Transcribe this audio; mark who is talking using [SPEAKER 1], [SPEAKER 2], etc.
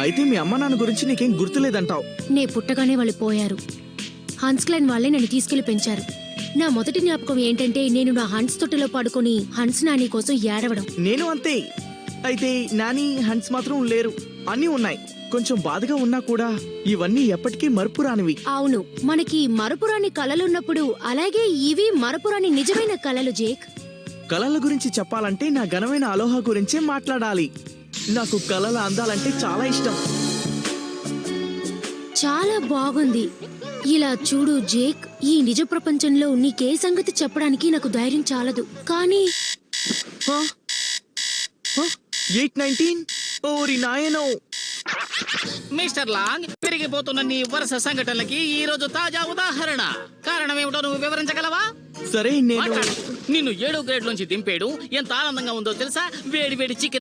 [SPEAKER 1] అయితే మీ అమ్మ నాన్న గురించి నీకేం గుర్తులేదంటావు.
[SPEAKER 2] నే పుట్టగానే వాళ్ళు పోయారు. హన్స్ క్లైన్ వాళ్ళే నన్ను తీసుకెళ్లి పెంచారు. నా మొదటి జ్ఞాపకం ఏంటంటే నేను నా హన్స్ తొట్టెలో పడుకొని హన్స్ నాని కోసం ఏడవడం.
[SPEAKER 1] నేను అంతే. అయితే నాని హన్స్ మాత్రం లేరు. అన్నీ ఉన్నాయి. కొంచెం బాధగా ఉన్నా కూడా ఇవన్నీ ఎప్పటికీ మరుపురానివి.
[SPEAKER 2] అవును, మనకి మరపురాని కలలున్నప్పుడు అలాగే ఇవి మరపురాని నిజమైన కలలు. జేక్,
[SPEAKER 1] కళల గురించి చెప్పాలంటే నా ఘనమైన అలోహా గురించే మాట్లాడాలి. నాకు కళల అందాలంటే చాలా ఇష్టం.
[SPEAKER 2] చాలా బాగుంది. ఇలా చూడు జేక్, ఈ నిజ ప్రపంచంలో నీకే సంగతి చెప్పడానికి నాకు ధైర్యం చాలదు. కానీ
[SPEAKER 1] 819 ఓరి నాయనో.
[SPEAKER 3] మిస్టర్ లాంగ్, పెరిగిపోతున్న నీ వరుస సంఘటనలకి ఈ రోజు తాజా ఉదాహరణ. కారణం ఏమిటో నువ్వు వివరించగలవా?
[SPEAKER 1] సరే, నేను
[SPEAKER 3] మాట్లాడు. నిన్ను 7వ గ్రేడ్ నుంచి దింపేడు ఎంత ఆనందంగా ఉందో తెలుసా? వేడి వేడి చికెన్